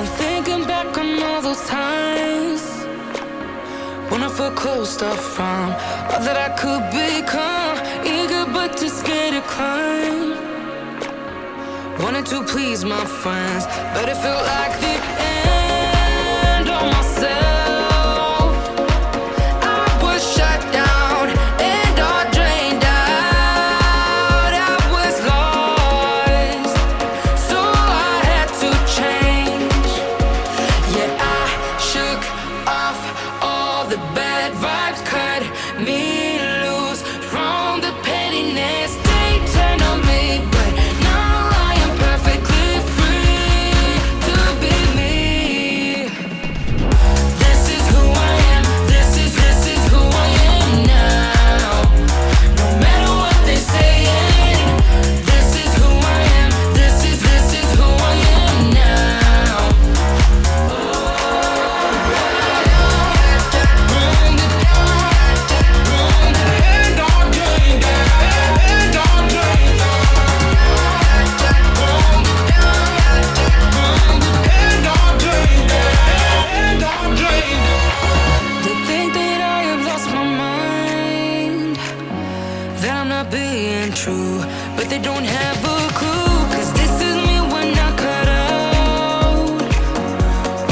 I'm thinking back on all those times when I felt closed off from all that I could become. Eager but too scared to climb. Wanted to please my friends, but it felt like the end of myself. I was shut down and all drained out. I was lost, so I had to change. Yeah, I shook off all the bad vibes, cut me loose from the pettiness. They turned on me, but now I am perfectly free to be me. This is who I am. This is who I am now. No matter what they saying, this is who I am. This is who I am now. They think that I have lost my mind, that I'm not being true, but they don't have a clue. 'Cause this is me when I cut out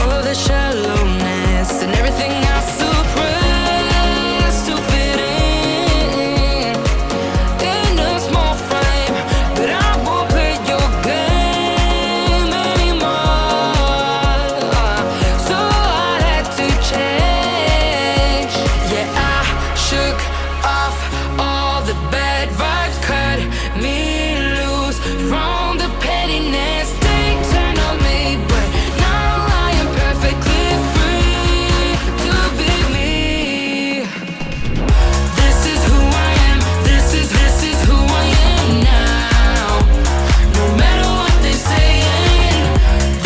all the shallowness and everything I suppressed to fit in a small frame. But I won't play your game anymore, so I had to change. Yeah, I shook off all the bad vibes, cut me loose from the pettiness. They turned on me, but now I am perfectly free to be me. This is who I am. This is who I am now. No matter what they saying,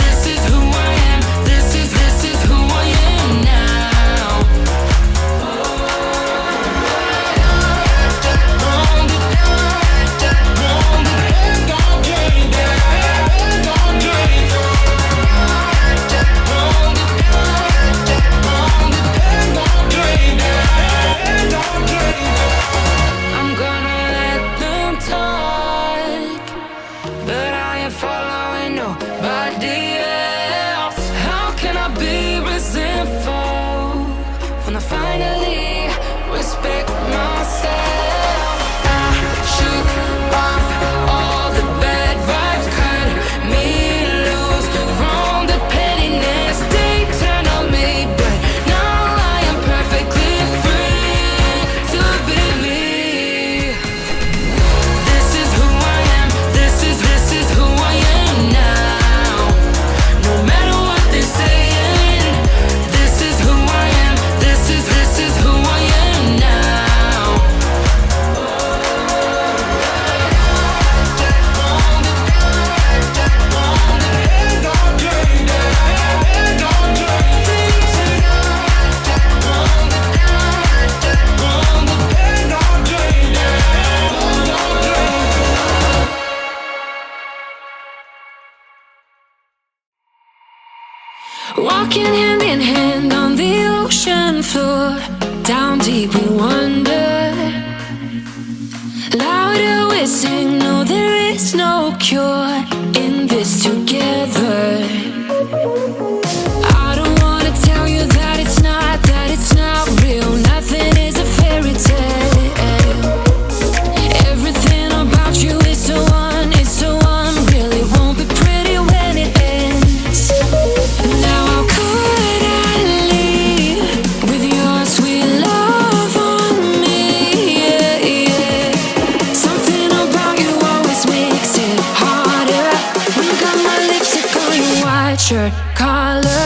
this is who I am. This is who I am now. I'm gonna let them talk, but I ain't following nobody else. How can I be resentful when I finally respect myself? I shook off all the bad vibes, cut me loose from the pettiness. They turn on me, but now I am perfectly free to be me. This is who I am. This is who I am now. No matter what they're saying, this is who I am. This is who I am now. Walking hand in hand on the ocean floor, down deep we wander. Louder we sing, no there is no cure in this together. I don't wanna tell you that it's not real. Nothing is a fairy tale. Everything about you is so unreal. It won't be pretty when it ends. Now how could I leave with your sweet love on me? Yeah, yeah. Something about you always makes it harder. When you got my lipstick on your white shirt collar.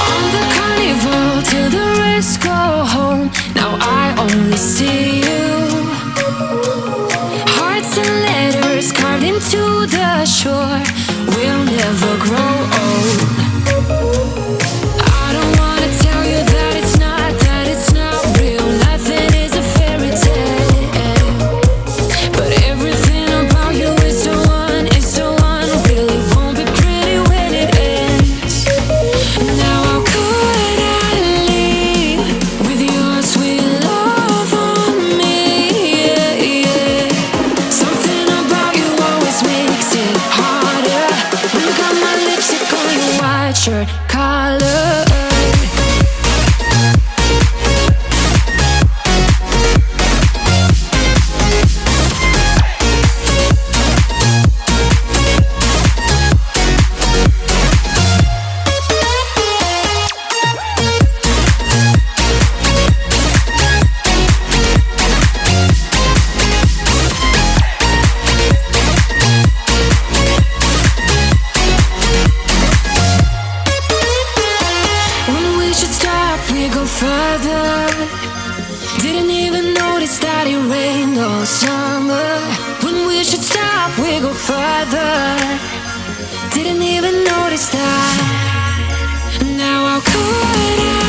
On the carnival till the rest go home. Now I only see you. Hearts and letters carved into the shore. We'll never grow old. I don't wanna tell you that it's not real. Nothing is a fairy tale, but everything about you is so unreal. It won't be pretty when it ends. Now how could I leave with your sweet love on me? Yeah, yeah. Something about you always makes it harder. When you got my lipstick on your white shirt collar. We go further. Didn't even notice that it rained all summer. When we should stop, we go further. Didn't even notice that. Now how could I